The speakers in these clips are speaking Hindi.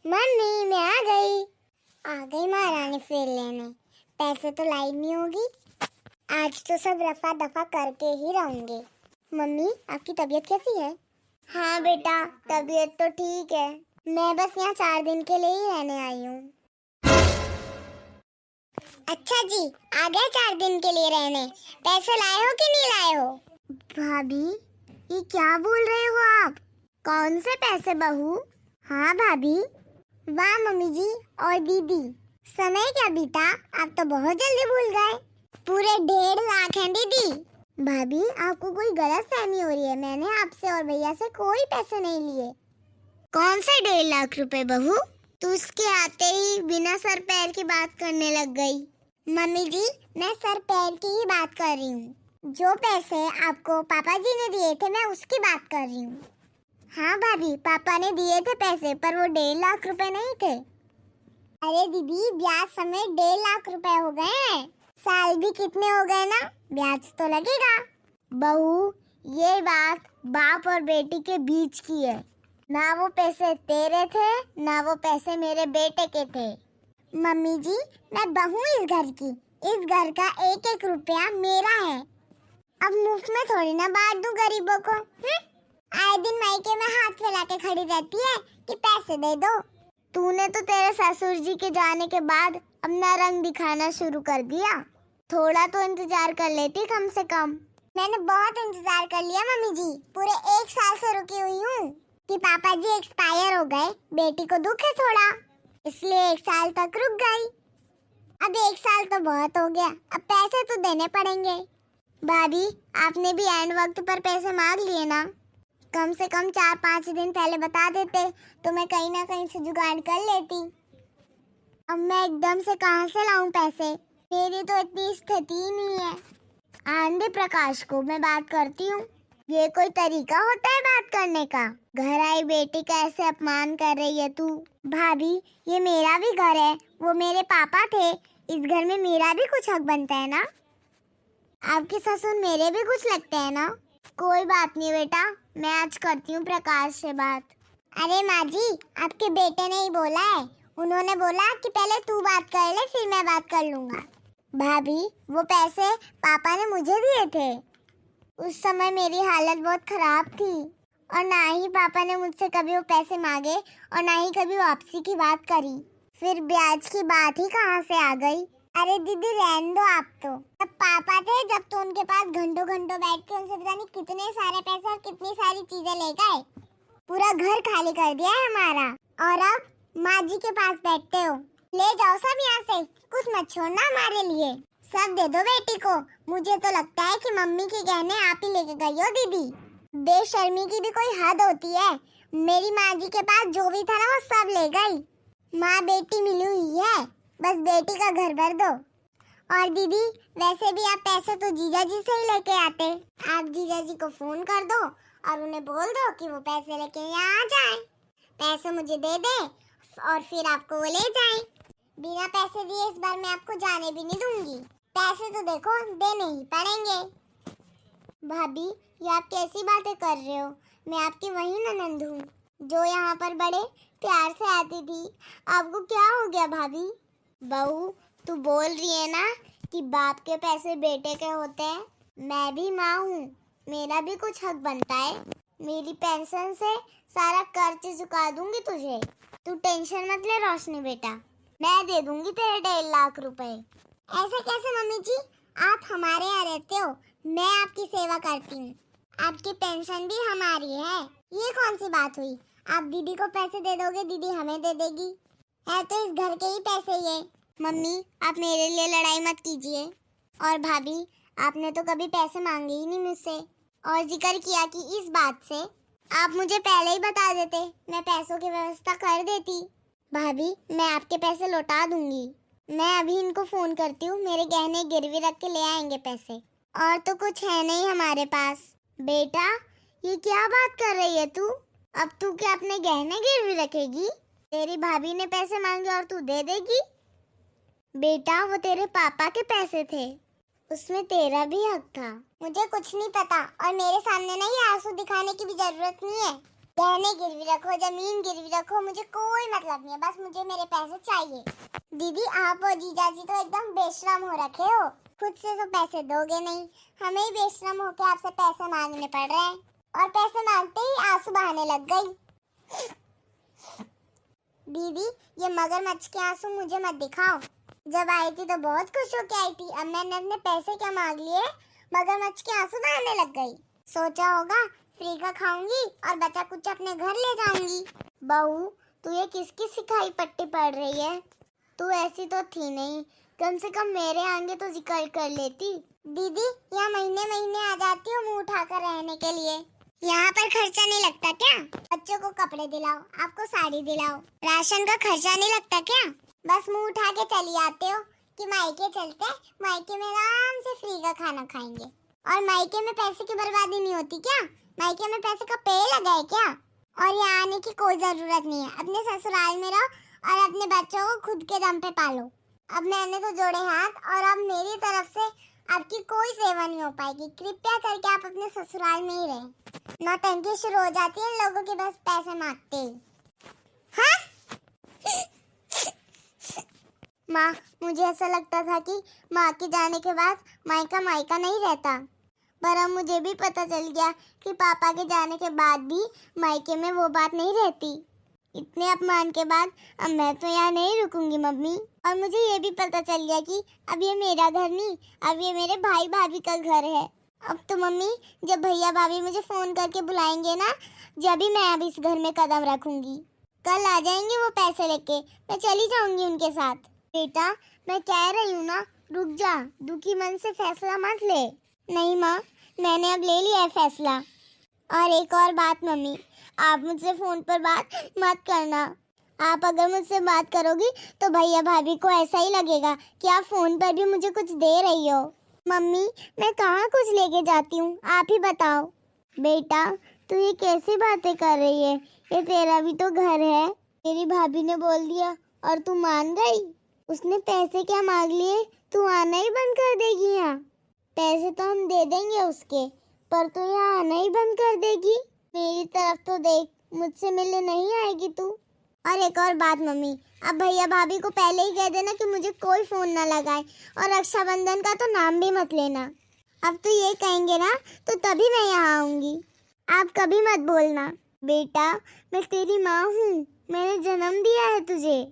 मम्मी मैं आ गई महारानी फेर लेने। पैसे तो लाई नहीं होगी। आज तो सब रफा दफा करके ही रहूंगी। मम्मी आपकी तबीयत कैसी है? हाँ बेटा, तबीयत तो ठीक है। मैं बस यहाँ 4 दिन के लिए ही रहने आई हूँ। अच्छा जी, आ गए 4 दिन के लिए रहने। पैसे लाए हो कि नहीं लाए हो? भाभी ये क्या बोल रहे हो आप? कौन से पैसे बहू? हाँ भाभी। वाह मम्मी जी और दीदी, समय क्या बीता, आप तो बहुत जल्दी भूल गए। पूरे 1.5 लाख हैं दीदी। भाभी आपको कोई गलत फहमी हो रही है। मैंने आपसे और भैया से कोई पैसे नहीं लिए। कौन से 1.5 लाख रुपए बहू? तू उसके आते ही बिना सर पैर की बात करने लग गई। मम्मी जी मैं सर पैर की ही बात कर रही हूँ। जो पैसे आपको पापा जी ने दिए थे मैं उसकी बात कर रही हूँ। हाँ भाभी, पापा ने दिए थे पैसे, पर वो 1.5 लाख रुपए नहीं थे। अरे दीदी, ब्याज समेत 1.5 लाख रुपए हो गए हैं। साल भी कितने हो गए ना, ब्याज तो लगेगा। बहू ये बात बाप और बेटी के बीच की है। ना वो पैसे तेरे थे ना वो पैसे मेरे बेटे के थे। मम्मी जी मैं बहू इस घर की, इस घर का एक एक रुपया मेरा है। अब मुफ्त में थोड़ी ना बांट दूं गरीबों को। आए दिन मायके में हाथ फैला के खड़ी रहती है कि पैसे दे दो। तूने तो तेरे ससुर जी के जाने के बाद अपना रंग दिखाना शुरू कर दिया। थोड़ा तो इंतजार कर लेती कम से कम। मैंने बहुत इंतजार कर लिया मम्मी जी, पूरे 1 साल से रुकी हुई हूँ कि पापा जी एक्सपायर हो गए। बेटी को दुख है थोड़ा, इसलिए 1 साल तक रुक गई। अब 1 साल तो बहुत हो गया, अब पैसे तो देने पड़ेंगे। भाभी आपने भी एंड वक्त पर पैसे मांग लिए ना। कम से कम 4-5 दिन पहले बता देते तो मैं कहीं ना कहीं से जुगाड़ कर लेती। अब मैं एकदम से कहाँ से लाऊं पैसे? मेरी तो इतनी स्थिति ही नहीं है। आंधे प्रकाश को मैं बात करती हूँ। ये कोई तरीका होता है बात करने का? घर आई बेटी का ऐसे अपमान कर रही है तू। भाभी ये मेरा भी घर है, वो मेरे पापा थे। इस घर में मेरा भी कुछ हक बनता है ना। आपके ससुर मेरे भी कुछ लगते हैं ना। कोई बात नहीं बेटा, मैं आज करती हूँ प्रकाश से बात। अरे माँ जी, आपके बेटे ने ही बोला है। उन्होंने बोला कि पहले तू बात कर ले फिर मैं बात कर लूँगा। भाभी वो पैसे पापा ने मुझे दिए थे। उस समय मेरी हालत बहुत खराब थी और ना ही पापा ने मुझसे कभी वो पैसे मांगे और ना ही कभी वापसी की बात करी। फिर ब्याज की बात ही कहाँ से आ गई। अरे दीदी रहने दो आप तो। जब पापा थे जब तो उनके पास घंटों घंटों बैठ के उनसे पता नहीं कितने सारे पैसे और कितनी सारी चीजें ले गए। पूरा घर खाली कर दिया है हमारा। और अब माँ जी के पास बैठते हो। ले जाओ सब यहाँ से, कुछ मत छोड़ना हमारे लिए। सब दे दो बेटी को। मुझे तो लगता है कि मम्मी के गहने आप ही लेके गई हो दीदी। बेशर्मी की भी कोई हद होती है। मेरी माँ जी के पास जो भी था ना वो सब ले गई। माँ बेटी मिली हुई है, बस बेटी का घर भर दो। और दीदी वैसे भी आप पैसे तो जीजा जी से ही लेके आते। आप जीजा जी को फोन कर दो और उन्हें बोल दो कि वो पैसे लेके यहाँ आ जाएं। पैसे मुझे दे दे और फिर आपको वो ले जाएं। बिना पैसे दिए इस बार मैं आपको जाने भी नहीं दूंगी। पैसे तो देखो देने ही पड़ेंगे। भाभी ये आप कैसी बातें कर रहे हो? मैं आपकी वही ननंद हूँ जो यहाँ पर बड़े प्यार से आती थी। आपको क्या हो गया भाभी? बहू तू बोल रही है ना कि बाप के पैसे बेटे के होते हैं। मैं भी माँ हूँ, मेरा भी कुछ हक बनता है। मेरी पेंशन से सारा कर्ज चुका दूंगी तुझे। तू टेंशन मत ले रोशनी बेटा, मैं दे दूंगी तेरे 1.5 लाख रुपए। ऐसे कैसे मम्मी जी? आप हमारे यहाँ रहते हो, मैं आपकी सेवा करती हूँ। आपकी पेंशन भी हमारी है। ये कौन सी बात हुई? आप दीदी को पैसे दे दोगे, दीदी हमें दे देगी। है तो इस घर के ही पैसे ये। मम्मी आप मेरे लिए लड़ाई मत कीजिए। और भाभी आपने तो कभी पैसे मांगे ही नहीं मुझसे और जिक्र किया कि इस बात से आप मुझे पहले ही बता देते, मैं पैसों की व्यवस्था कर देती। भाभी मैं आपके पैसे लौटा दूंगी। मैं अभी इनको फोन करती हूँ, मेरे गहने गिरवी रख के ले आएंगे पैसे। और तो कुछ है नहीं हमारे पास। बेटा ये क्या बात कर रही है तू? अब तू क्या अपने गहने गिरवी रखेगी? तेरी भाभी ने पैसे मांगे और तू दे देगी? बेटा वो तेरे पापा के पैसे थे, उसमें तेरा भी हक था। मुझे कुछ नहीं पता और मेरे सामने ना ये आंसू दिखाने की भी जरूरत नहीं है। गहने गिरवी रखो, जमीन गिरवी रखो, मुझे कोई मतलब नहीं है, बस मुझे मेरे पैसे चाहिए। दीदी आप और जीजाजी तो एकदम बेशरम हो रखे हो, खुद से तो पैसे दोगे नहीं, हमें ही बेशरम होके आपसे पैसे मांगने पड़ रहे हैं। और पैसे मांगते ही आंसू बहाने लग गई। दीदी ये मगरमच्छ के आंसू मुझे मत दिखाओ, जब आई थी तो बहुत खुश होके आई थी, अब मैंने अपने पैसे क्या मांग लिए, मगरमच्छ के आंसू बहाने लग गई। सोचा होगा फ्री का खाऊंगी और बचा कुछ अपने घर ले जाऊंगी। बहू तू ये किसकी सिखाई पट्टी पढ़ रही है, तू ऐसी तो थी नहीं, कम से कम मेरे आगे तो जिक्र कर लेती। दीदी यहाँ महीने महीने आ जाती हो मुंह उठाकर रहने के लिए, यहाँ पर खर्चा नहीं लगता क्या? बच्चों को कपड़े दिलाओ, आपको साड़ी दिलाओ, राशन का खर्चा नहीं लगता क्या? बस मुंह उठा के चली आते हो कि मायके चलते, मायके में आराम से फ्री का खाना खाएंगे। और मायके में पैसे की बर्बादी नहीं होती क्या? मायके में पैसे का पेड़ लगाए क्या? और यहाँ आने की कोई जरूरत नहीं है, अपने ससुराल में रहो और अपने बच्चों को खुद के दम पे पालो। अब मैंने तो जोड़े हाथ और अब मेरी तरफ से आपकी कोई सेवा नहीं हो पाएगी, कृपया करके आप अपने ससुराल में ही रहें। नौटंकी शुरू हो जाती है लोगों के बस पैसे मांगते ही। हाँ? माँ मुझे ऐसा लगता था कि माँ के जाने के बाद मायका मायका नहीं रहता, पर अब मुझे भी पता चल गया कि पापा के जाने के बाद भी मायके में वो बात नहीं रहती। इतने अपमान के बाद अब मैं तो यहाँ नहीं रुकूंगी मम्मी। और मुझे ये भी पता चल गया कि अब ये मेरा घर नहीं, अब ये मेरे भाई भाभी का घर है। अब तो मम्मी जब भैया भाभी मुझे फोन करके बुलाएंगे ना, जब भी मैं अब इस घर में कदम रखूंगी। कल आ जाएंगे वो पैसे लेके, मैं चली जाऊंगी उनके साथ। बेटा मैं कह रही हूँ ना, रुक जा, दुखी मन से फैसला मत ले। नहीं माँ मैंने अब ले लिया है फैसला। और एक और बात मम्मी, आप मुझसे फोन पर बात मत करना। आप अगर मुझसे बात करोगी तो भैया भाभी को ऐसा ही लगेगा कि आप फोन पर भी मुझे कुछ दे रही हो। मम्मी मैं कहाँ कुछ लेके जाती हूँ, आप ही बताओ। बेटा तू ये कैसी बातें कर रही है, ये तेरा भी तो घर है। तेरी भाभी ने बोल दिया और तू मान गई? उसने पैसे क्या मांग लिए, तू आना ही बंद कर देगी यहाँ? पैसे तो हम दे देंगे उसके, पर तू यहाँ आना ही बंद कर देगी? मेरी तरफ तो देख, मुझसे मिलने नहीं आएगी तू। और एक और बात मम्मी, अब भैया भाभी को पहले ही कह देना कि मुझे कोई फोन ना लगाए, और रक्षाबंधन का तो नाम भी मत लेना। अब तो ये कहेंगे ना तो तभी मैं यहाँ आऊंगी, आप कभी मत बोलना। बेटा मैं तेरी माँ हूँ, मैंने जन्म दिया है तुझे।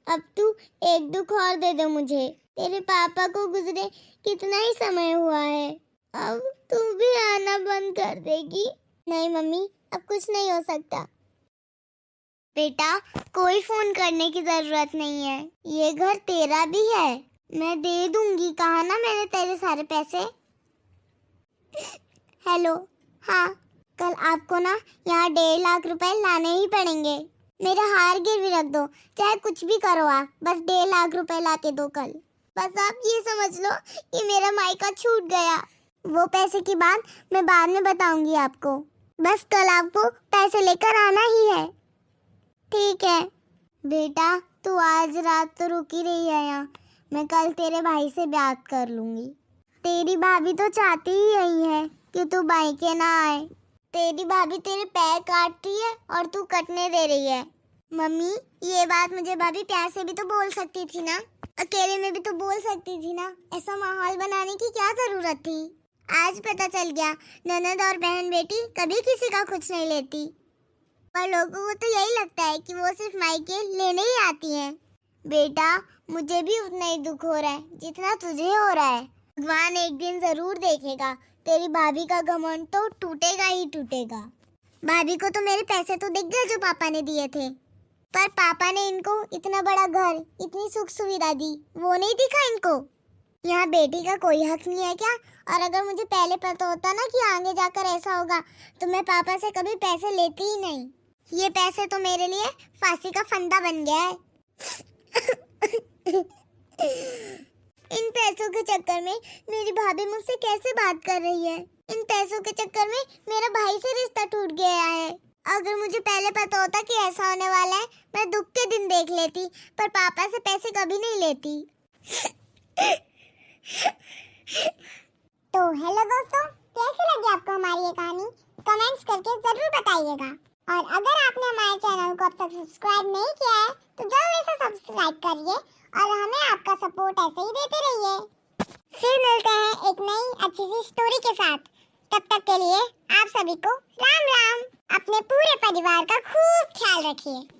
अब तू एक दुख और दे दे मुझे, तेरे पापा को गुजरे कितना ही समय हुआ है, अब तू भी आना बंद कर देगी? नहीं मम्मी अब कुछ नहीं हो सकता। बेटा कोई फोन करने की जरूरत नहीं है, ये घर तेरा भी है, मैं दे दूंगी, कहा ना मैंने तेरे सारे पैसे। हेलो हाँ, कल आपको ना यहाँ 1.5 लाख रुपए लाने ही पड़ेंगे। मेरा हार गिरवी रख दो, चाहे कुछ भी करो आप, बस 1.5 लाख रुपए ला के दो कल। बस आप ये समझ लो कि मेरा मायका छूट गया। वो पैसे की बात मैं बाद में बताऊंगी आपको, बस कल आपको पैसे लेकर आना ही है। ठीक है बेटा, तू आज रात तो रुक ही रही है यहाँ, मैं कल तेरे भाई से बात कर लूंगी। तेरी भाभी तो चाहती ही यही है कि तू मायके ना आए। तेरी भाभी तेरे पैर काट रही है और तू कटने दे रही है। मम्मी ये बात मुझे भाभी प्यार से भी तो बोल सकती थी ना, अकेले में भी तो बोल सकती थी ना, ऐसा माहौल बनाने की क्या जरूरत थी? आज पता चल गया ननद और बहन बेटी कभी किसी का कुछ नहीं लेती, पर लोगों को तो यही लगता है कि वो सिर्फ मायके लेने ही आती हैं। बेटा मुझे भी उतना ही दुख हो रहा है जितना तुझे हो रहा है। भगवान एक दिन जरूर देखेगा, तेरी भाभी का घमंड तो टूटेगा ही टूटेगा। भाभी को तो मेरे पैसे तो दिख गए जो पापा ने दिए थे, पर पापा ने इनको इतना बड़ा घर, इतनी सुख सुविधा दी, वो नहीं दिखा इनको। यहाँ बेटी का कोई हक नहीं है क्या? और अगर मुझे पहले पता होता ना कि आगे जाकर ऐसा होगा तो मैं पापा से कभी पैसे लेती ही नहीं। ये पैसे तो मेरे लिए फांसी का फंदा बन गया है। इन पैसों के चक्कर में मेरी भाभी मुझसे कैसे बात कर रही है, इन पैसों के चक्कर में मेरा भाई से रिश्ता टूट गया है। अगर मुझे पहले पता होता कि ऐसा होने वाला है मैं दुख के दिन देख लेती, पर पापा से पैसे कभी नहीं लेती। तो हेलो दोस्तों, कैसी लगी आपको हमारी ये कहानी? कमेंट्स करके जरूर बताइएगा। और अगर आपने हमारे चैनल को अब तक सब्सक्राइब नहीं किया है तो जल्दी से सब्सक्राइब करिए और हमें आपका सपोर्ट ऐसे ही देते रहिए। फिर मिलते हैं एक नई अच्छी सी स्टोरी के साथ। तब तक के लिए आप सभी को राम राम। अपने पूरे परिवार का खूब ख्याल रखिए।